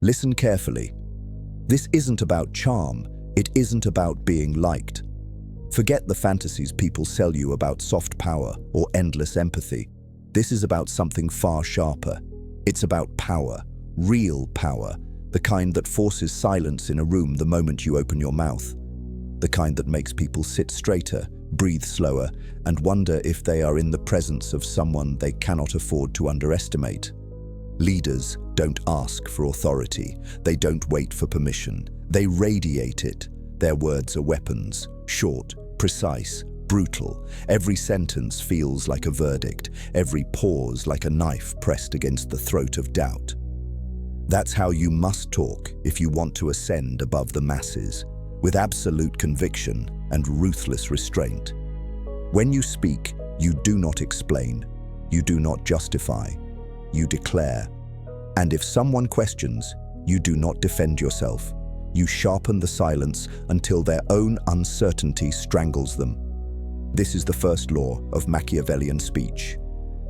Listen carefully. This isn't about charm. It isn't about being liked. Forget the fantasies people sell you about soft power or endless empathy. This is about something far sharper. It's about power, real power, the kind that forces silence in a room the moment you open your mouth. The kind that makes people sit straighter, breathe slower, and wonder if they are in the presence of someone they cannot afford to underestimate. Leaders don't ask for authority. They don't wait for permission. They radiate it. Their words are weapons, short, precise, brutal. Every sentence feels like a verdict, every pause like a knife pressed against the throat of doubt. That's how you must talk if you want to ascend above the masses, with absolute conviction and ruthless restraint. When you speak, you do not explain, you do not justify, you declare. And if someone questions, you do not defend yourself. You sharpen the silence until their own uncertainty strangles them. This is the first law of Machiavellian speech.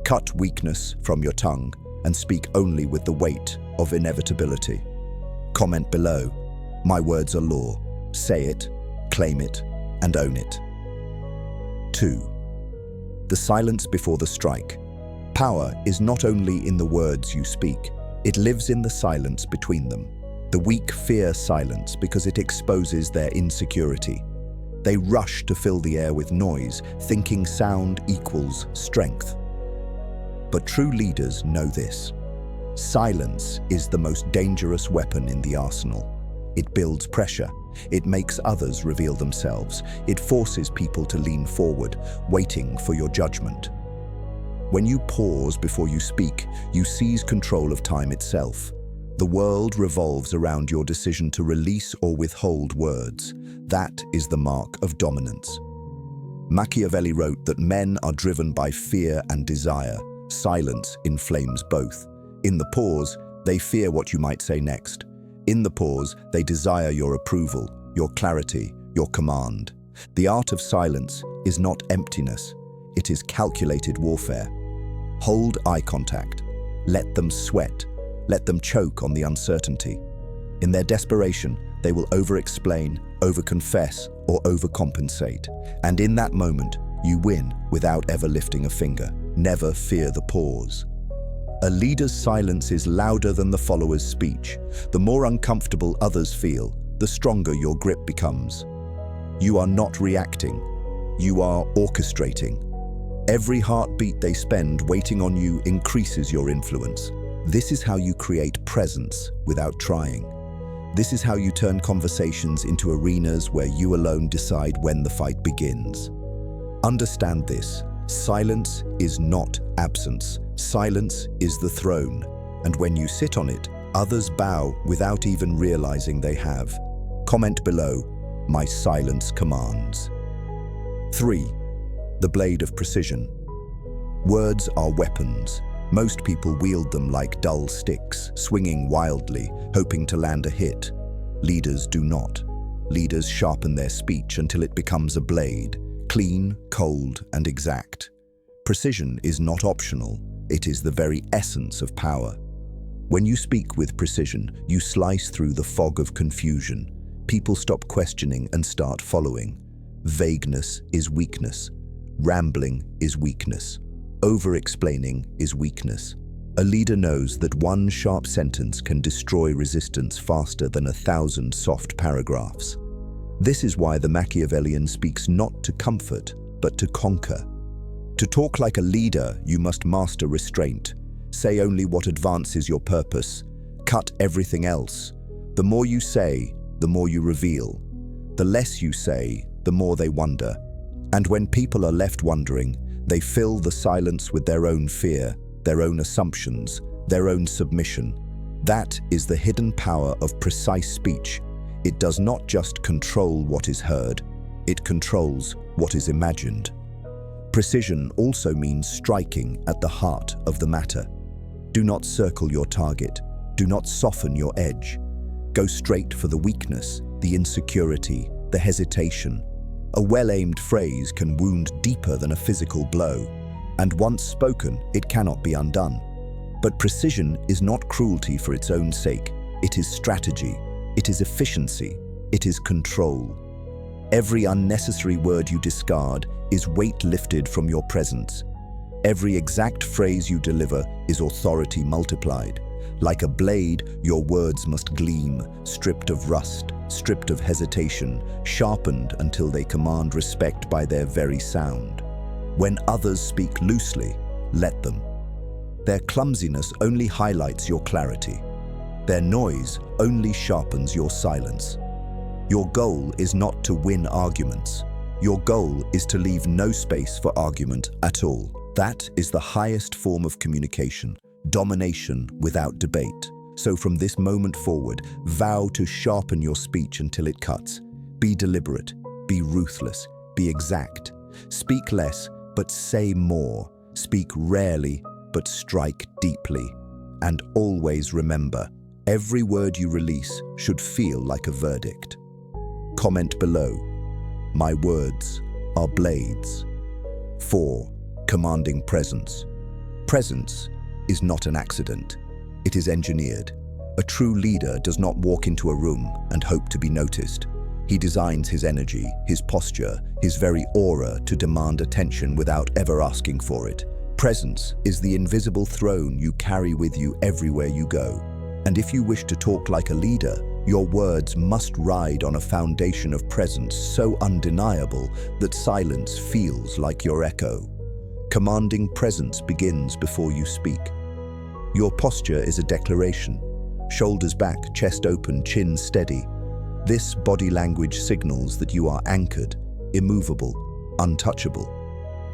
Cut weakness from your tongue and speak only with the weight of inevitability. Comment below. My words are law. Say it, claim it, and own it. 2. The silence before the strike. Power is not only in the words you speak, it lives in the silence between them. The weak fear silence because it exposes their insecurity. They rush to fill the air with noise, thinking sound equals strength. But true leaders know this. Silence is the most dangerous weapon in the arsenal. It builds pressure. It makes others reveal themselves. It forces people to lean forward, waiting for your judgment. When you pause before you speak, you seize control of time itself. The world revolves around your decision to release or withhold words. That is the mark of dominance. Machiavelli wrote that men are driven by fear and desire. Silence inflames both. In the pause, they fear what you might say next. In the pause, they desire your approval, your clarity, your command. The art of silence is not emptiness. It is calculated warfare. Hold eye contact. Let them sweat. Let them choke on the uncertainty. In their desperation, they will over-explain, over-confess, or overcompensate. And in that moment, you win without ever lifting a finger. Never fear the pause. A leader's silence is louder than the follower's speech. The more uncomfortable others feel, the stronger your grip becomes. You are not reacting. You are orchestrating. Every heartbeat they spend waiting on you increases your influence. This is how you create presence without trying. This is how you turn conversations into arenas where you alone decide when the fight begins. Understand this. Silence is not absence. Silence is the throne. And when you sit on it, others bow without even realizing they have. Comment below. My silence commands. 3. The blade of precision. Words are weapons. Most people wield them like dull sticks, swinging wildly, hoping to land a hit. Leaders do not. Leaders sharpen their speech until it becomes a blade, clean, cold, and exact. Precision is not optional. It is the very essence of power. When you speak with precision, you slice through the fog of confusion. People stop questioning and start following. Vagueness is weakness. Rambling is weakness. Over-explaining is weakness. A leader knows that one sharp sentence can destroy resistance faster than 1,000 soft paragraphs. This is why the Machiavellian speaks not to comfort, but to conquer. To talk like a leader, you must master restraint. Say only what advances your purpose. Cut everything else. The more you say, the more you reveal. The less you say, the more they wonder. And when people are left wondering, they fill the silence with their own fear, their own assumptions, their own submission. That is the hidden power of precise speech. It does not just control what is heard, it controls what is imagined. Precision also means striking at the heart of the matter. Do not circle your target. Do not soften your edge. Go straight for the weakness, the insecurity, the hesitation. A well-aimed phrase can wound deeper than a physical blow, and once spoken, it cannot be undone. But precision is not cruelty for its own sake. It is strategy. It is efficiency. It is control. Every unnecessary word you discard is weight lifted from your presence. Every exact phrase you deliver is authority multiplied. Like a blade, your words must gleam, stripped of rust, stripped of hesitation, sharpened until they command respect by their very sound. When others speak loosely, let them. Their clumsiness only highlights your clarity. Their noise only sharpens your silence. Your goal is not to win arguments. Your goal is to leave no space for argument at all. That is the highest form of communication, domination without debate. So from this moment forward, vow to sharpen your speech until it cuts. Be deliberate, be ruthless, be exact. Speak less, but say more. Speak rarely, but strike deeply. And always remember, every word you release should feel like a verdict. Comment below. My words are blades. 4. Commanding presence. Presence is not an accident. It is engineered. A true leader does not walk into a room and hope to be noticed. He designs his energy, his posture, his very aura to demand attention without ever asking for it. Presence is the invisible throne you carry with you everywhere you go. And if you wish to talk like a leader, your words must ride on a foundation of presence so undeniable that silence feels like your echo. Commanding presence begins before you speak. Your posture is a declaration. Shoulders back, chest open, chin steady. This body language signals that you are anchored, immovable, untouchable.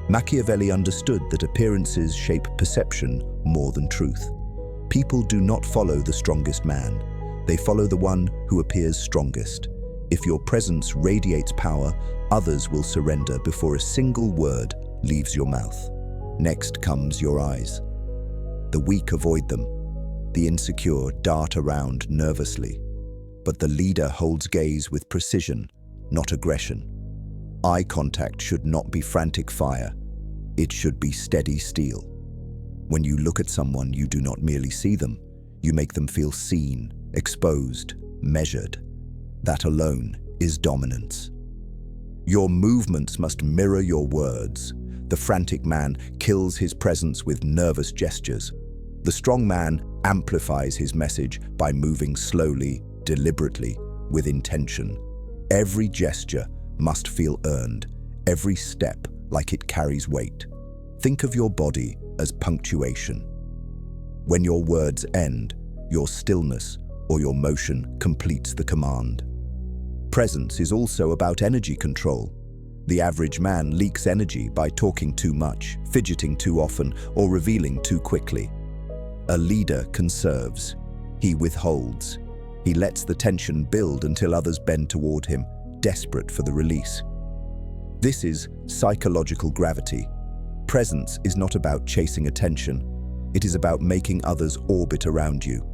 Machiavelli understood that appearances shape perception more than truth. People do not follow the strongest man. They follow the one who appears strongest. If your presence radiates power, others will surrender before a single word leaves your mouth. Next comes your eyes. The weak avoid them. The insecure dart around nervously. But the leader holds gaze with precision, not aggression. Eye contact should not be frantic fire. It should be steady steel. When you look at someone, you do not merely see them. You make them feel seen, exposed, measured. That alone is dominance. Your movements must mirror your words. The frantic man kills his presence with nervous gestures. The strong man amplifies his message by moving slowly, deliberately, with intention. Every gesture must feel earned, every step like it carries weight. Think of your body as punctuation. When your words end, your stillness or your motion completes the command. Presence is also about energy control. The average man leaks energy by talking too much, fidgeting too often, or revealing too quickly. A leader conserves. He withholds. He lets the tension build until others bend toward him, desperate for the release. This is psychological gravity. Presence is not about chasing attention. It is about making others orbit around you.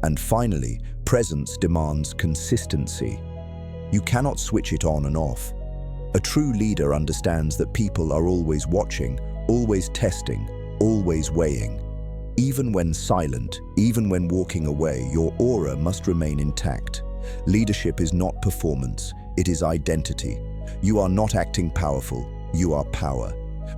And finally, presence demands consistency. You cannot switch it on and off. A true leader understands that people are always watching, always testing, always weighing. Even when silent, even when walking away, your aura must remain intact. Leadership is not performance, it is identity. You are not acting powerful, you are power.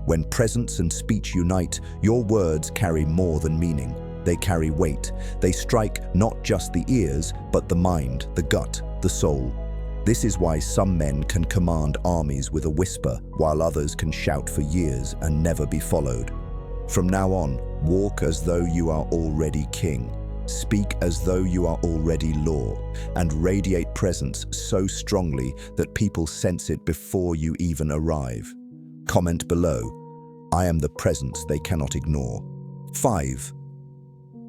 When presence and speech unite, your words carry more than meaning. They carry weight. They strike not just the ears, but the mind, the gut, the soul. This is why some men can command armies with a whisper, while others can shout for years and never be followed. From now on, walk as though you are already king. Speak as though you are already law, and radiate presence so strongly that people sense it before you even arrive. Comment below. I am the presence they cannot ignore. 5.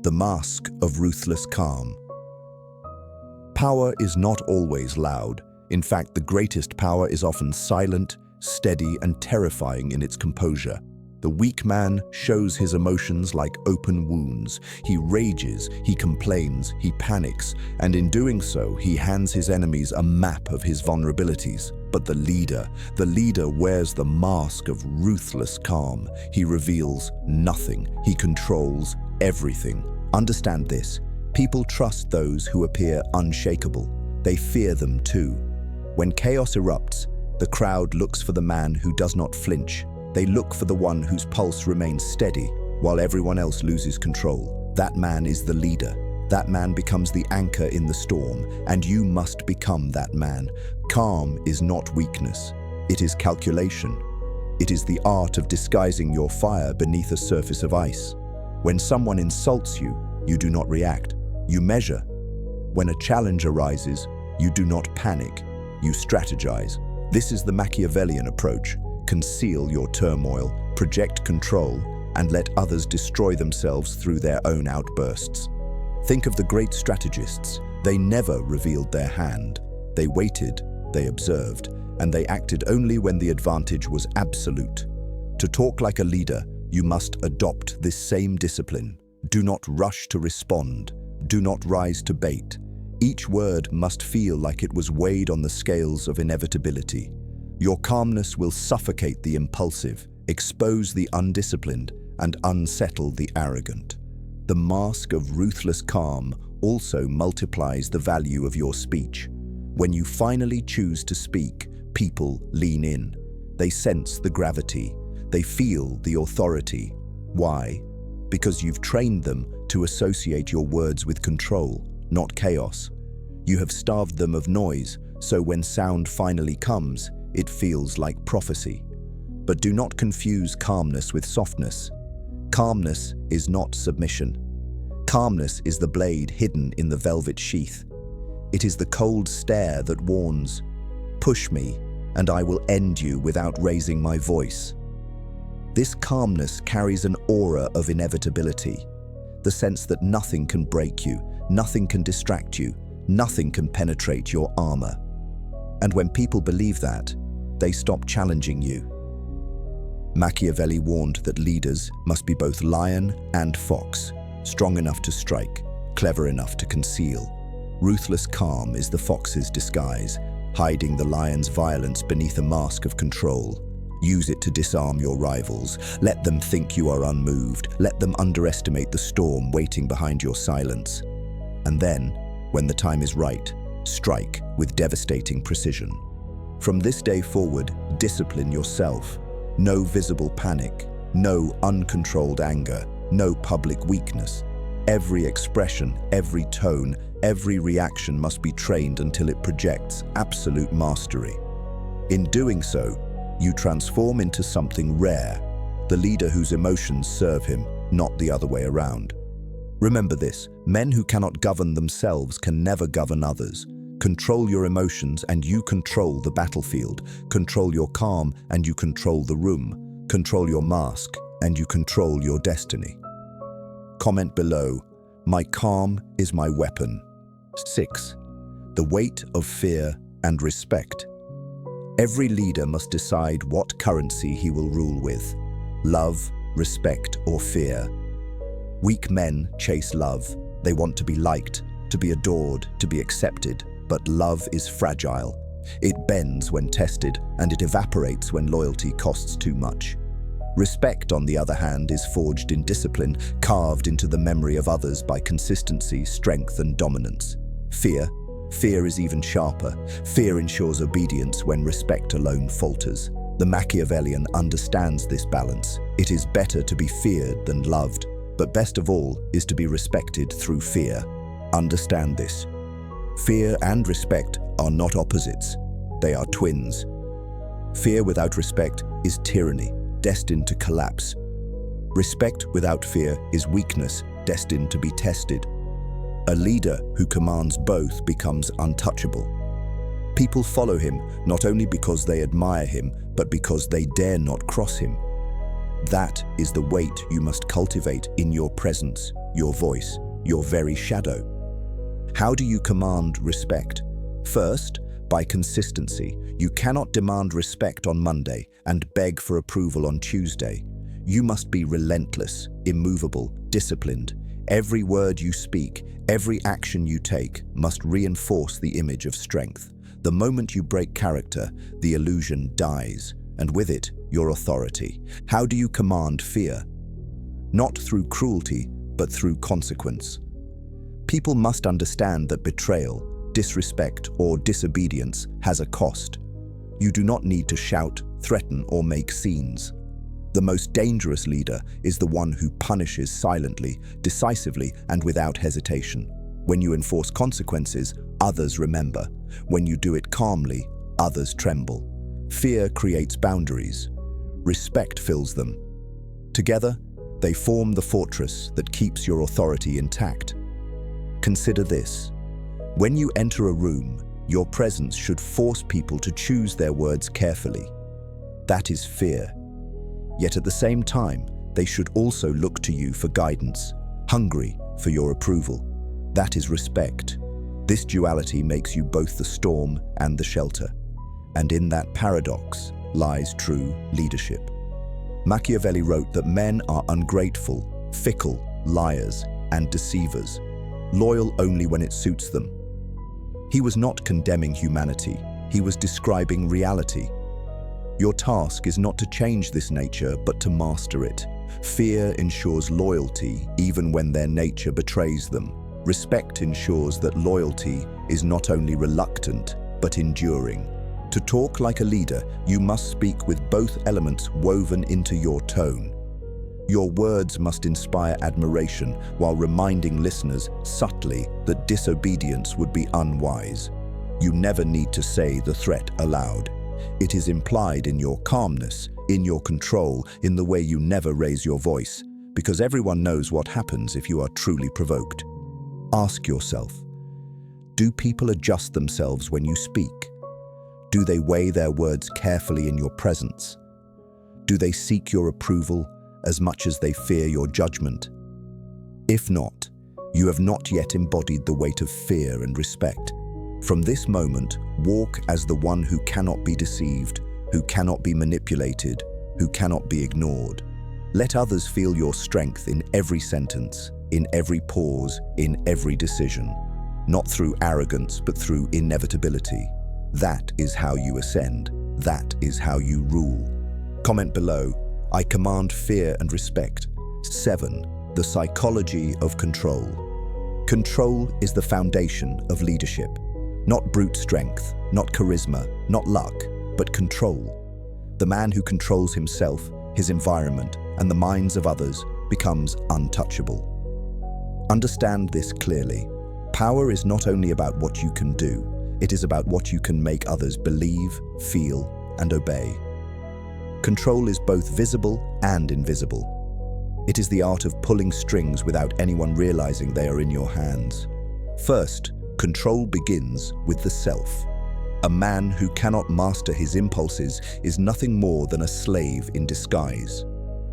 The mask of ruthless calm. Power is not always loud. In fact, the greatest power is often silent, steady, and terrifying in its composure. The weak man shows his emotions like open wounds. He rages, he complains, he panics, and in doing so, he hands his enemies a map of his vulnerabilities. But the leader wears the mask of ruthless calm. He reveals nothing. He controls everything. Understand this. People trust those who appear unshakable. They fear them too. When chaos erupts, the crowd looks for the man who does not flinch. They look for the one whose pulse remains steady while everyone else loses control. That man is the leader. That man becomes the anchor in the storm, and you must become that man. Calm is not weakness. It is calculation. It is the art of disguising your fire beneath a surface of ice. When someone insults you, you do not react. You measure. When a challenge arises, you do not panic. You strategize. This is the Machiavellian approach. Conceal your turmoil, project control, and let others destroy themselves through their own outbursts. Think of the great strategists. They never revealed their hand. They waited, they observed, and they acted only when the advantage was absolute. To talk like a leader, you must adopt this same discipline. Do not rush to respond. Do not rise to bait. Each word must feel like it was weighed on the scales of inevitability. Your calmness will suffocate the impulsive, expose the undisciplined, and unsettle the arrogant. The mask of ruthless calm also multiplies the value of your speech. When you finally choose to speak, people lean in. They sense the gravity. They feel the authority. Why? Because you've trained them to associate your words with control, not chaos. You have starved them of noise, so when sound finally comes, it feels like prophecy. But do not confuse calmness with softness. Calmness is not submission. Calmness is the blade hidden in the velvet sheath. It is the cold stare that warns, "Push me, and I will end you without raising my voice." This calmness carries an aura of inevitability, the sense that nothing can break you, nothing can distract you, nothing can penetrate your armor. And when people believe that, they stop challenging you. Machiavelli warned that leaders must be both lion and fox, strong enough to strike, clever enough to conceal. Ruthless calm is the fox's disguise, hiding the lion's violence beneath a mask of control. Use it to disarm your rivals. Let them think you are unmoved. Let them underestimate the storm waiting behind your silence. And then, when the time is right, strike with devastating precision. From this day forward, discipline yourself. No visible panic, no uncontrolled anger, no public weakness. Every expression, every tone, every reaction must be trained until it projects absolute mastery. In doing so, you transform into something rare, the leader whose emotions serve him, not the other way around. Remember this, men who cannot govern themselves can never govern others. Control your emotions and you control the battlefield. Control your calm and you control the room. Control your mask and you control your destiny. Comment below, "My calm is my weapon." 6. The weight of fear and respect. Every leader must decide what currency he will rule with: love, respect, or fear. Weak men chase love. They want to be liked, to be adored, to be accepted. But love is fragile. It bends when tested, and it evaporates when loyalty costs too much. Respect, on the other hand, is forged in discipline, carved into the memory of others by consistency, strength, and dominance. Fear is even sharper. Fear ensures obedience when respect alone falters. The Machiavellian understands this balance. It is better to be feared than loved, but best of all is to be respected through fear. Understand this. Fear and respect are not opposites. They are twins. Fear without respect is tyranny, destined to collapse. Respect without fear is weakness, destined to be tested. A leader who commands both becomes untouchable. People follow him not only because they admire him, but because they dare not cross him. That is the weight you must cultivate in your presence, your voice, your very shadow. How do you command respect? First, by consistency. You cannot demand respect on Monday and beg for approval on Tuesday. You must be relentless, immovable, disciplined. Every word you speak, every action you take must reinforce the image of strength. The moment you break character, the illusion dies, and with it, your authority. How do you command fear? Not through cruelty, but through consequence. People must understand that betrayal, disrespect, or disobedience has a cost. You do not need to shout, threaten, or make scenes. The most dangerous leader is the one who punishes silently, decisively, and without hesitation. When you enforce consequences, others remember. When you do it calmly, others tremble. Fear creates boundaries. Respect fills them. Together, they form the fortress that keeps your authority intact. Consider this. When you enter a room, your presence should force people to choose their words carefully. That is fear. Yet at the same time, they should also look to you for guidance, hungry for your approval. That is respect. This duality makes you both the storm and the shelter. And in that paradox lies true leadership. Machiavelli wrote that men are ungrateful, fickle, liars, and deceivers, loyal only when it suits them. He was not condemning humanity, he was describing reality. Your task is not to change this nature, but to master it. Fear ensures loyalty even when their nature betrays them. Respect ensures that loyalty is not only reluctant, but enduring. To talk like a leader, you must speak with both elements woven into your tone. Your words must inspire admiration while reminding listeners subtly that disobedience would be unwise. You never need to say the threat aloud. It is implied in your calmness, in your control, in the way you never raise your voice, because everyone knows what happens if you are truly provoked. Ask yourself, do people adjust themselves when you speak? Do they weigh their words carefully in your presence? Do they seek your approval as much as they fear your judgment? If not, you have not yet embodied the weight of fear and respect. From this moment, walk as the one who cannot be deceived, who cannot be manipulated, who cannot be ignored. Let others feel your strength in every sentence, in every pause, in every decision. Not through arrogance, but through inevitability. That is how you ascend. That is how you rule. Comment below, I command fear and respect. 7. The psychology of control. Control is the foundation of leadership. Not brute strength, not charisma, not luck, but control. The man who controls himself, his environment, and the minds of others becomes untouchable. Understand this clearly. Power is not only about what you can do, it is about what you can make others believe, feel, and obey. Control is both visible and invisible. It is the art of pulling strings without anyone realizing they are in your hands. First, control begins with the self. A man who cannot master his impulses is nothing more than a slave in disguise.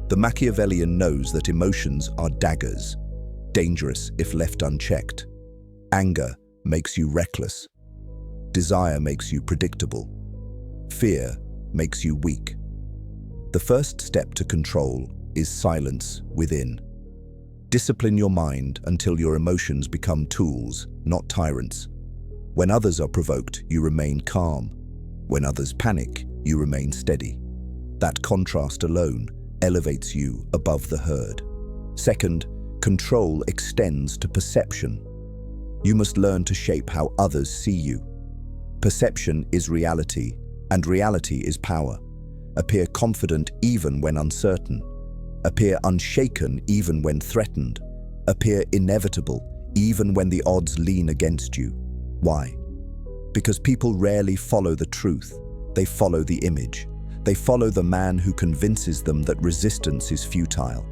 The Machiavellian knows that emotions are daggers, dangerous if left unchecked. Anger makes you reckless. Desire makes you predictable. Fear makes you weak. The first step to control is silence within. Discipline your mind until your emotions become tools, not tyrants. When others are provoked, you remain calm. When others panic, you remain steady. That contrast alone elevates you above the herd. Second, control extends to perception. You must learn to shape how others see you. Perception is reality, and reality is power. Appear confident even when uncertain. Appear unshaken even when threatened. Appear inevitable even when the odds lean against you. Why? Because people rarely follow the truth. They follow the image. They follow the man who convinces them that resistance is futile.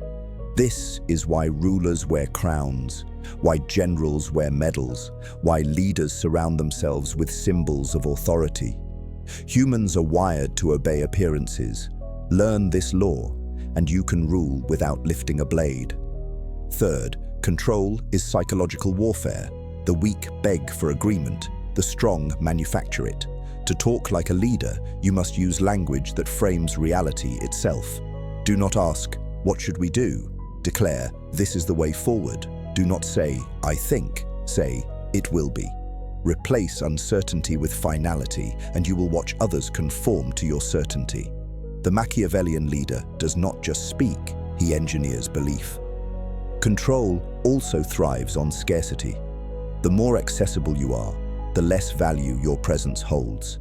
This is why rulers wear crowns, why generals wear medals, why leaders surround themselves with symbols of authority. Humans are wired to obey appearances. Learn this law, and you can rule without lifting a blade. Third, control is psychological warfare. The weak beg for agreement, the strong manufacture it. To talk like a leader, you must use language that frames reality itself. Do not ask, "What should we do?" Declare, "This is the way forward." Do not say, "I think." Say, "It will be." Replace uncertainty with finality, and you will watch others conform to your certainty. The Machiavellian leader does not just speak, he engineers belief. Control also thrives on scarcity. The more accessible you are, the less value your presence holds.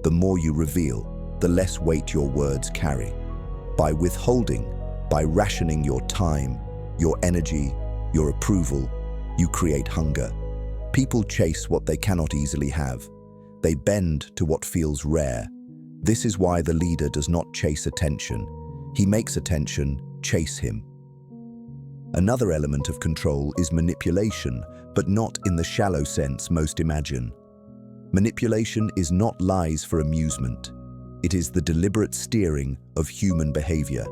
The more you reveal, the less weight your words carry. By withholding, by rationing your time, your energy, your approval, you create hunger. People chase what they cannot easily have. They bend to what feels rare. This is why the leader does not chase attention. He makes attention chase him. Another element of control is manipulation, but not in the shallow sense most imagine. Manipulation is not lies for amusement. It is the deliberate steering of human behavior.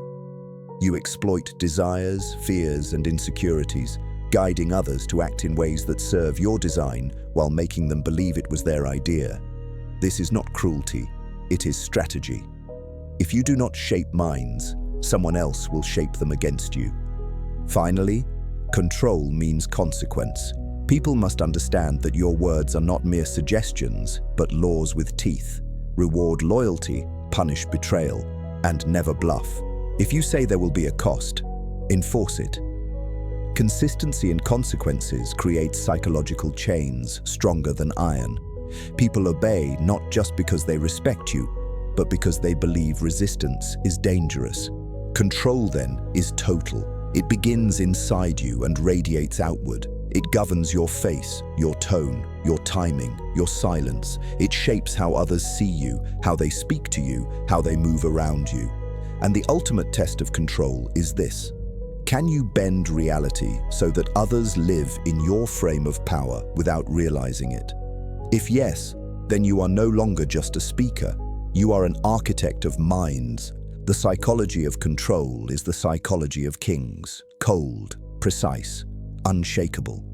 You exploit desires, fears, and insecurities, guiding others to act in ways that serve your design while making them believe it was their idea. This is not cruelty, it is strategy. If you do not shape minds, someone else will shape them against you. Finally, control means consequence. People must understand that your words are not mere suggestions, but laws with teeth. Reward loyalty, punish betrayal, and never bluff. If you say there will be a cost, enforce it. Consistency in consequences creates psychological chains stronger than iron. People obey not just because they respect you, but because they believe resistance is dangerous. Control, then, is total. It begins inside you and radiates outward. It governs your face, your tone, your timing, your silence. It shapes how others see you, how they speak to you, how they move around you. And the ultimate test of control is this: can you bend reality so that others live in your frame of power without realizing it? If yes, then you are no longer just a speaker. You are an architect of minds. The psychology of control is the psychology of kings: cold, precise, unshakable.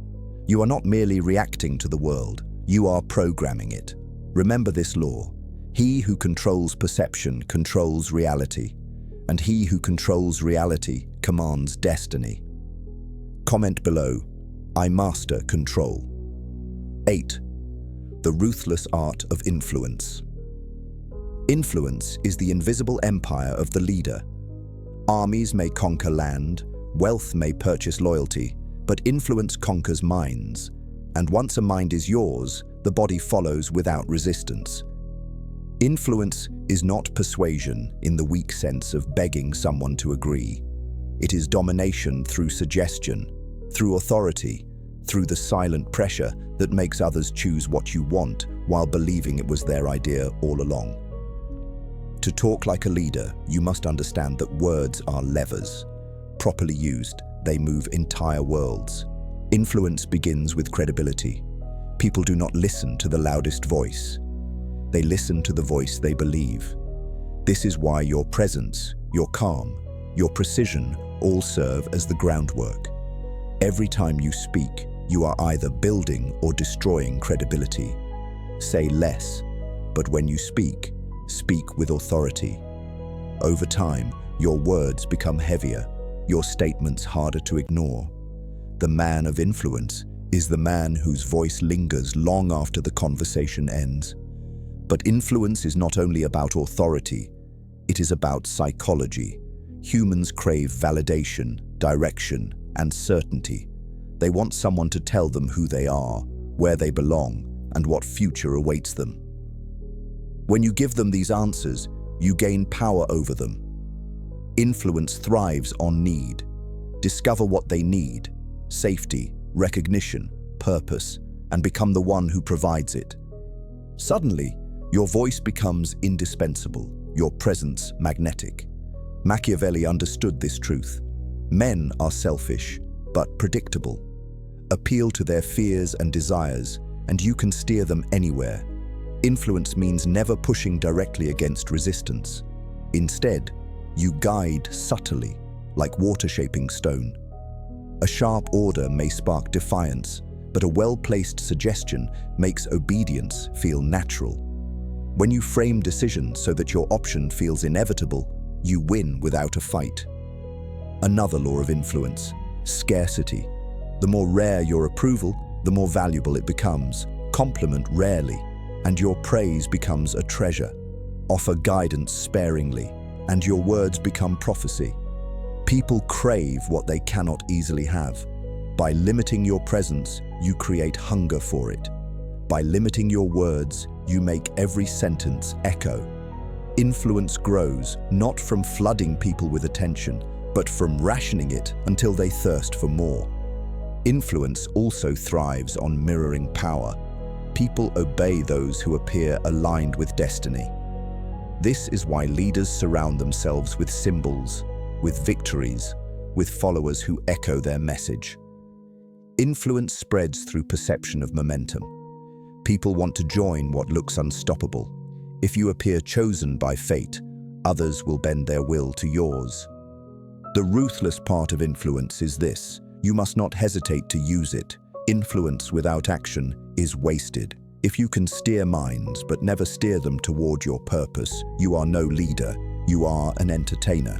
You are not merely reacting to the world, you are programming it. Remember this law: he who controls perception controls reality, and he who controls reality commands destiny. Comment below: I master control. 8. The ruthless art of influence. Influence is the invisible empire of the leader. Armies may conquer land, wealth may purchase loyalty, but influence conquers minds. And once a mind is yours, the body follows without resistance. Influence is not persuasion in the weak sense of begging someone to agree. It is domination through suggestion, through authority, through the silent pressure that makes others choose what you want while believing it was their idea all along. To talk like a leader, you must understand that words are levers. Properly used, they move entire worlds. Influence begins with credibility. People do not listen to the loudest voice. They listen to the voice they believe. This is why your presence, your calm, your precision all serve as the groundwork. Every time you speak, you are either building or destroying credibility. Say less, but when you speak, speak with authority. Over time, your words become heavier, your statements harder to ignore. The man of influence is the man whose voice lingers long after the conversation ends. But influence is not only about authority, it is about psychology. Humans crave validation, direction, and certainty. They want someone to tell them who they are, where they belong, and what future awaits them. When you give them these answers, you gain power over them. Influence thrives on need. Discover what they need: safety, recognition, purpose, and become the one who provides it. Suddenly, your voice becomes indispensable, your presence magnetic. Machiavelli understood this truth. Men are selfish, but predictable. Appeal to their fears and desires, and you can steer them anywhere. Influence means never pushing directly against resistance. Instead, you guide subtly, like water shaping stone. A sharp order may spark defiance, but a well-placed suggestion makes obedience feel natural. When you frame decisions so that your option feels inevitable, you win without a fight. Another law of influence: scarcity. The more rare your approval, the more valuable it becomes. Compliment rarely, and your praise becomes a treasure. Offer guidance sparingly, and your words become prophecy. People crave what they cannot easily have. By limiting your presence, you create hunger for it. By limiting your words, you make every sentence echo. Influence grows not from flooding people with attention, but from rationing it until they thirst for more. Influence also thrives on mirroring power. People obey those who appear aligned with destiny. This is why leaders surround themselves with symbols, with victories, with followers who echo their message. Influence spreads through perception of momentum. People want to join what looks unstoppable. If you appear chosen by fate, others will bend their will to yours. The ruthless part of influence is this: you must not hesitate to use it. Influence without action is wasted. If you can steer minds but never steer them toward your purpose, you are no leader, you are an entertainer.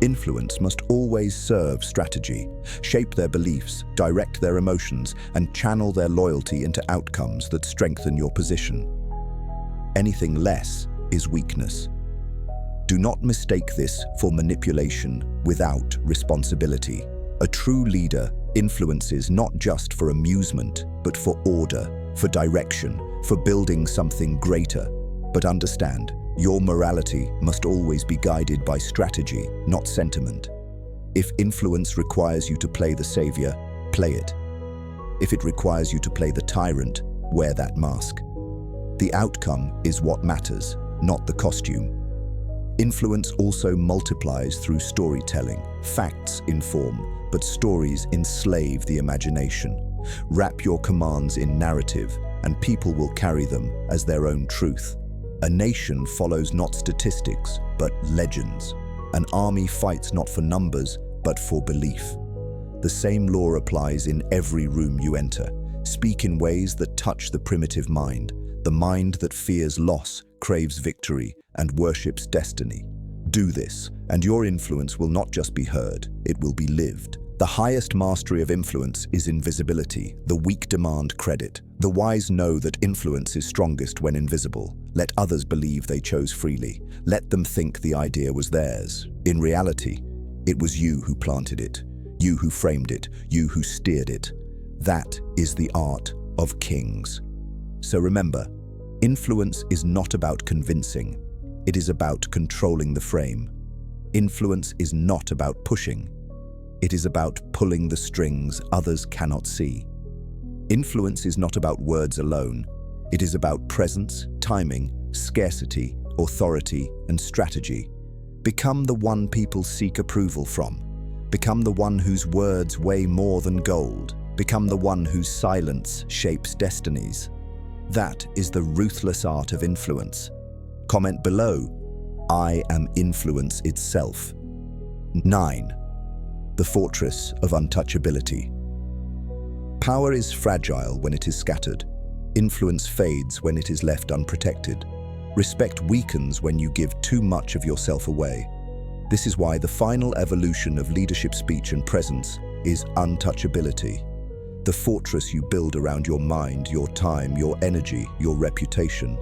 Influence must always serve strategy, shape their beliefs, direct their emotions, and channel their loyalty into outcomes that strengthen your position. Anything less is weakness. Do not mistake this for manipulation without responsibility. A true leader influences not just for amusement, but for order, for direction, for building something greater. But understand, your morality must always be guided by strategy, not sentiment. If influence requires you to play the savior, play it. If it requires you to play the tyrant, wear that mask. The outcome is what matters, not the costume. Influence also multiplies through storytelling. Facts inform, but stories enslave the imagination. Wrap your commands in narrative, and people will carry them as their own truth. A nation follows not statistics, but legends. An army fights not for numbers, but for belief. The same law applies in every room you enter. Speak in ways that touch the primitive mind, the mind that fears loss, craves victory, and worships destiny. Do this, and your influence will not just be heard, it will be lived. The highest mastery of influence is invisibility. The weak demand credit. The wise know that influence is strongest when invisible. Let others believe they chose freely. Let them think the idea was theirs. In reality, it was you who planted it, you who framed it, you who steered it. That is the art of kings. So remember, influence is not about convincing. It is about controlling the frame. Influence is not about pushing. It is about pulling the strings others cannot see. Influence is not about words alone. It is about presence, timing, scarcity, authority, and strategy. Become the one people seek approval from. Become the one whose words weigh more than gold. Become the one whose silence shapes destinies. That is the ruthless art of influence. Comment below, I am influence itself. 9. The fortress of untouchability. Power is fragile when it is scattered. Influence fades when it is left unprotected. Respect weakens when you give too much of yourself away. This is why the final evolution of leadership speech and presence is untouchability. The fortress you build around your mind, your time, your energy, your reputation.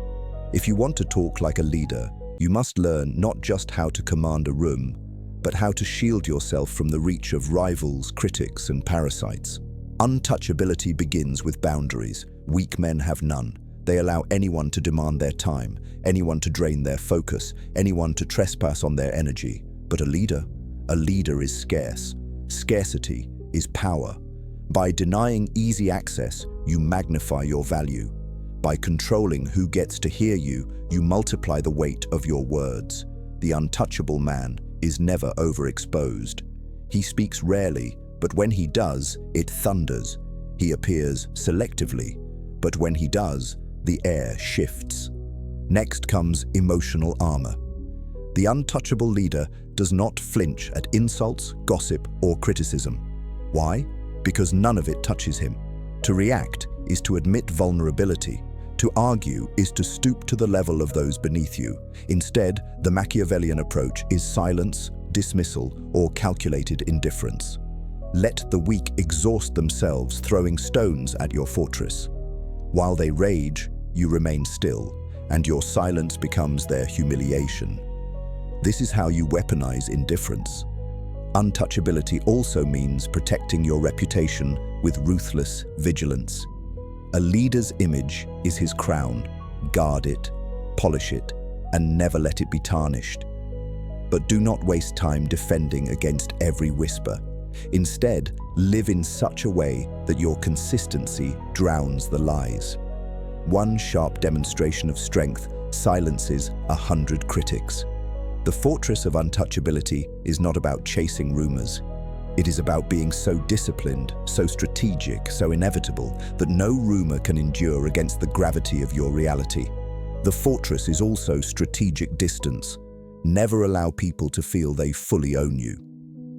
If you want to talk like a leader, you must learn not just how to command a room, but how to shield yourself from the reach of rivals, critics, and parasites. Untouchability begins with boundaries. Weak men have none. They allow anyone to demand their time, anyone to drain their focus, anyone to trespass on their energy. But a leader is scarce. Scarcity is power. By denying easy access, you magnify your value. By controlling who gets to hear you, you multiply the weight of your words. The untouchable man is never overexposed. He speaks rarely, but when he does, it thunders. He appears selectively, but when he does, the air shifts. Next comes emotional armor. The untouchable leader does not flinch at insults, gossip, or criticism. Why? Because none of it touches him. To react is to admit vulnerability. To argue is to stoop to the level of those beneath you. Instead, the Machiavellian approach is silence, dismissal, or calculated indifference. Let the weak exhaust themselves, throwing stones at your fortress. While they rage, you remain still, and your silence becomes their humiliation. This is how you weaponize indifference. Untouchability also means protecting your reputation with ruthless vigilance. A leader's image is his crown. Guard it, polish it, and never let it be tarnished. But do not waste time defending against every whisper. Instead, live in such a way that your consistency drowns the lies. One sharp demonstration of strength silences 100 critics. The fortress of untouchability is not about chasing rumors. It is about being so disciplined, so strategic, so inevitable that no rumor can endure against the gravity of your reality. The fortress is also strategic distance. Never allow people to feel they fully own you.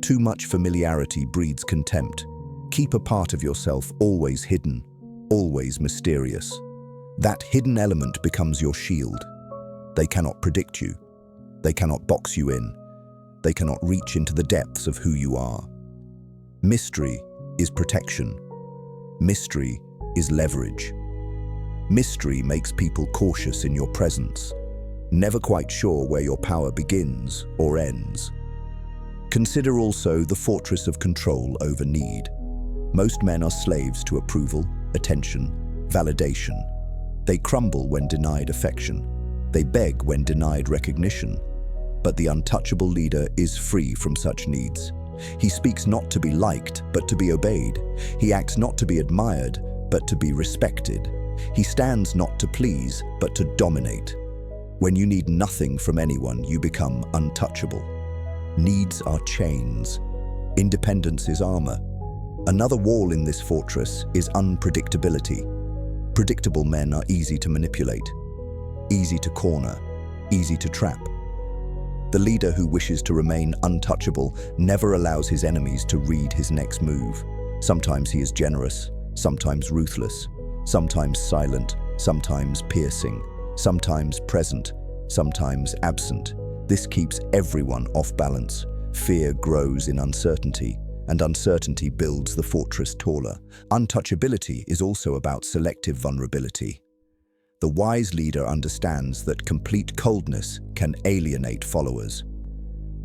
Too much familiarity breeds contempt. Keep a part of yourself always hidden, always mysterious. That hidden element becomes your shield. They cannot predict you. They cannot box you in. They cannot reach into the depths of who you are. Mystery is protection. Mystery is leverage. Mystery makes people cautious in your presence, never quite sure where your power begins or ends. Consider also the fortress of control over need. Most men are slaves to approval, attention, validation. They crumble when denied affection. They beg when denied recognition. But the untouchable leader is free from such needs. He speaks not to be liked, but to be obeyed. He acts not to be admired, but to be respected. He stands not to please, but to dominate. When you need nothing from anyone, you become untouchable. Needs are chains. Independence is armor. Another wall in this fortress is unpredictability. Predictable men are easy to manipulate, easy to corner, easy to trap. The leader who wishes to remain untouchable never allows his enemies to read his next move. Sometimes he is generous, sometimes ruthless, sometimes silent, sometimes piercing, sometimes present, sometimes absent. This keeps everyone off balance. Fear grows in uncertainty, and uncertainty builds the fortress taller. Untouchability is also about selective vulnerability. The wise leader understands that complete coldness can alienate followers.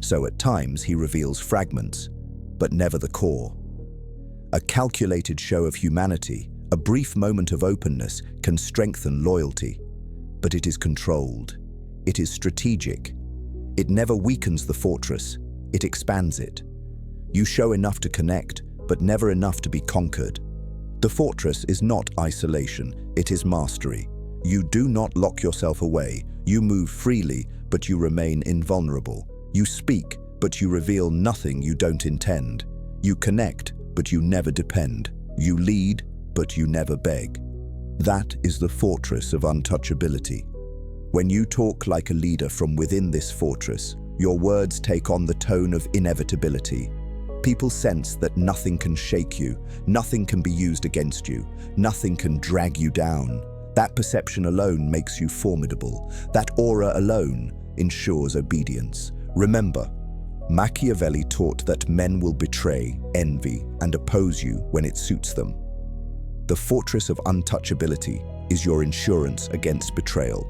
So at times he reveals fragments, but never the core. A calculated show of humanity, a brief moment of openness can strengthen loyalty, but it is controlled. It is strategic. It never weakens the fortress, it expands it. You show enough to connect, but never enough to be conquered. The fortress is not isolation, it is mastery. You do not lock yourself away. You move freely, but you remain invulnerable. You speak, but you reveal nothing you don't intend. You connect, but you never depend. You lead, but you never beg. That is the fortress of untouchability. When you talk like a leader from within this fortress, your words take on the tone of inevitability. People sense that nothing can shake you, nothing can be used against you, nothing can drag you down. That perception alone makes you formidable. That aura alone ensures obedience. Remember, Machiavelli taught that men will betray, envy, and oppose you when it suits them. The fortress of untouchability is your insurance against betrayal.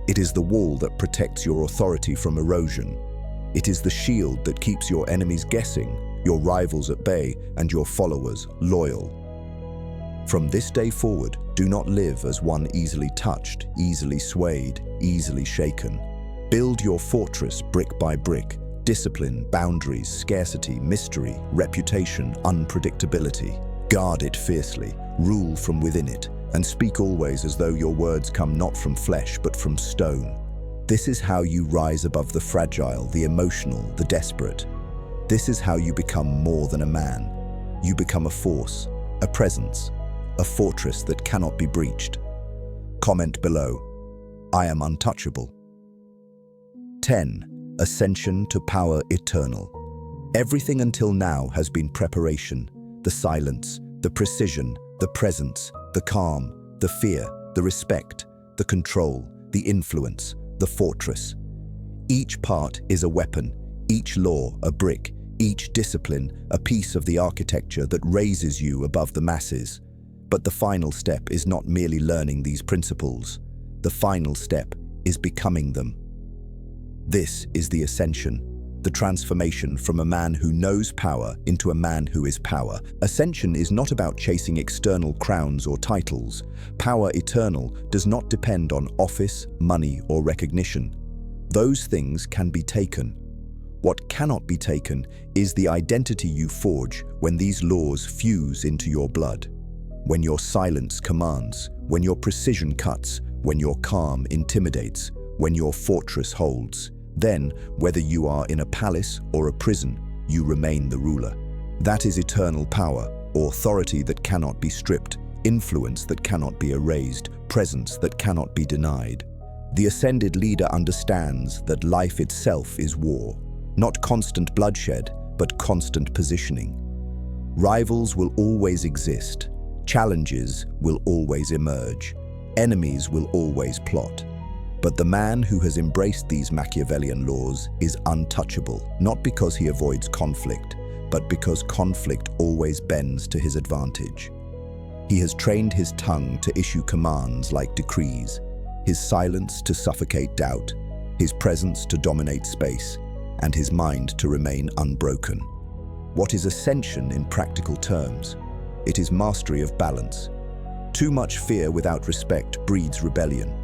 It is the wall that protects your authority from erosion. It is the shield that keeps your enemies guessing, your rivals at bay, and your followers loyal. From this day forward, do not live as one easily touched, easily swayed, easily shaken. Build your fortress brick by brick. Discipline, boundaries, scarcity, mystery, reputation, unpredictability. Guard it fiercely, rule from within it, and speak always as though your words come not from flesh but from stone. This is how you rise above the fragile, the emotional, the desperate. This is how you become more than a man. You become a force, a presence, a fortress that cannot be breached. Comment below. I am untouchable. 10. Ascension to power eternal. Everything until now has been preparation. The silence, the precision, the presence, the calm, the fear, the respect, the control, the influence, the fortress. Each part is a weapon, each law a brick, each discipline a piece of the architecture that raises you above the masses. But the final step is not merely learning these principles. The final step is becoming them. This is the ascension, the transformation from a man who knows power into a man who is power. Ascension is not about chasing external crowns or titles. Power eternal does not depend on office, money, or recognition. Those things can be taken. What cannot be taken is the identity you forge when these laws fuse into your blood. When your silence commands, when your precision cuts, when your calm intimidates, when your fortress holds. Then, whether you are in a palace or a prison, you remain the ruler. That is eternal power, authority that cannot be stripped, influence that cannot be erased, presence that cannot be denied. The ascended leader understands that life itself is war, not constant bloodshed, but constant positioning. Rivals will always exist, challenges will always emerge, enemies will always plot. But the man who has embraced these Machiavellian laws is untouchable, not because he avoids conflict, but because conflict always bends to his advantage. He has trained his tongue to issue commands like decrees, his silence to suffocate doubt, his presence to dominate space, and his mind to remain unbroken. What is ascension in practical terms? It is mastery of balance. Too much fear without respect breeds rebellion.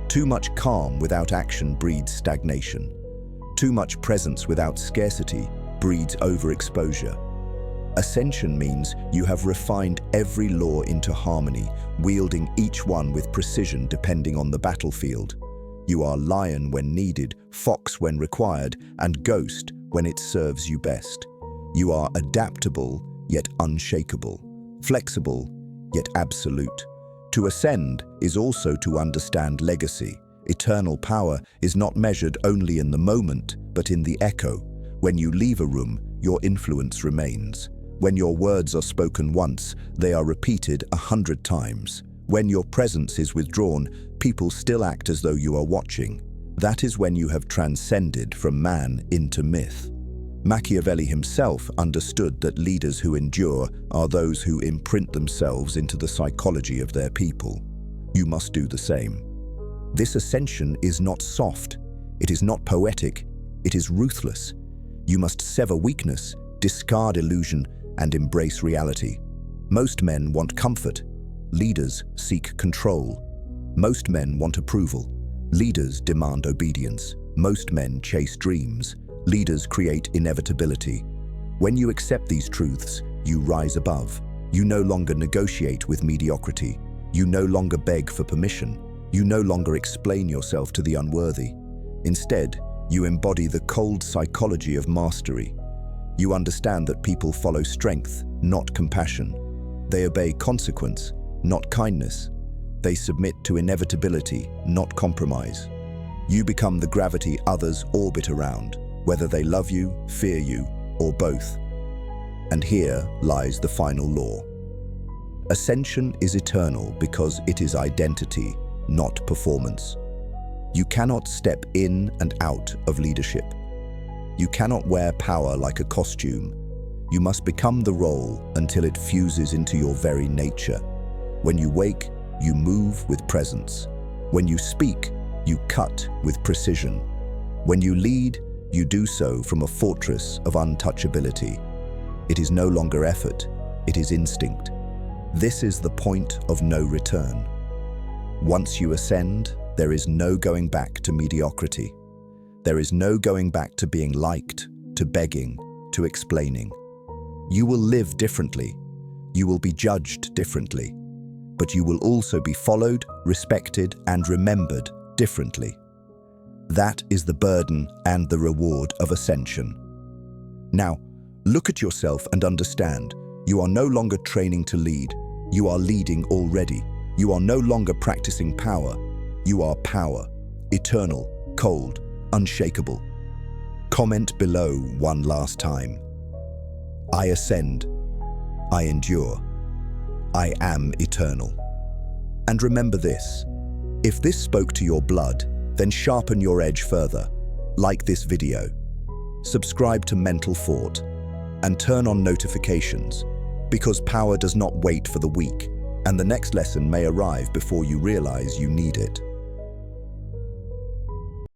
Too much calm without action breeds stagnation. Too much presence without scarcity breeds overexposure. Ascension means you have refined every law into harmony, wielding each one with precision depending on the battlefield. You are lion when needed, fox when required, and ghost when it serves you best. You are adaptable, yet unshakable, flexible, yet absolute. To ascend is also to understand legacy. Eternal power is not measured only in the moment, but in the echo. When you leave a room, your influence remains. When your words are spoken once, they are repeated 100 times. When your presence is withdrawn, people still act as though you are watching. That is when you have transcended from man into myth. Machiavelli himself understood that leaders who endure are those who imprint themselves into the psychology of their people. You must do the same. This ascension is not soft, it is not poetic, it is ruthless. You must sever weakness, discard illusion, and embrace reality. Most men want comfort, leaders seek control. Most men want approval, leaders demand obedience. Most men chase dreams, leaders create inevitability. When you accept these truths, you rise above. You no longer negotiate with mediocrity. You no longer beg for permission. You no longer explain yourself to the unworthy. Instead, you embody the cold psychology of mastery. You understand that people follow strength, not compassion. They obey consequence, not kindness. They submit to inevitability, not compromise. You become the gravity others orbit around, whether they love you, fear you, or both. And here lies the final law. Ascension is eternal because it is identity, not performance. You cannot step in and out of leadership. You cannot wear power like a costume. You must become the role until it fuses into your very nature. When you wake, you move with presence. When you speak, you cut with precision. When you lead, you do so from a fortress of untouchability. It is no longer effort, it is instinct. This is the point of no return. Once you ascend, there is no going back to mediocrity. There is no going back to being liked, to begging, to explaining. You will live differently. You will be judged differently. But you will also be followed, respected, and remembered differently. That is the burden and the reward of ascension. Now, look at yourself and understand, you are no longer training to lead. You are leading already. You are no longer practicing power. You are power, eternal, cold, unshakable. Comment below one last time. I ascend. I endure. I am eternal. And remember this, if this spoke to your blood, then sharpen your edge further. Like this video, subscribe to Mental Fort, and turn on notifications, because power does not wait for the weak, and the next lesson may arrive before you realize you need it.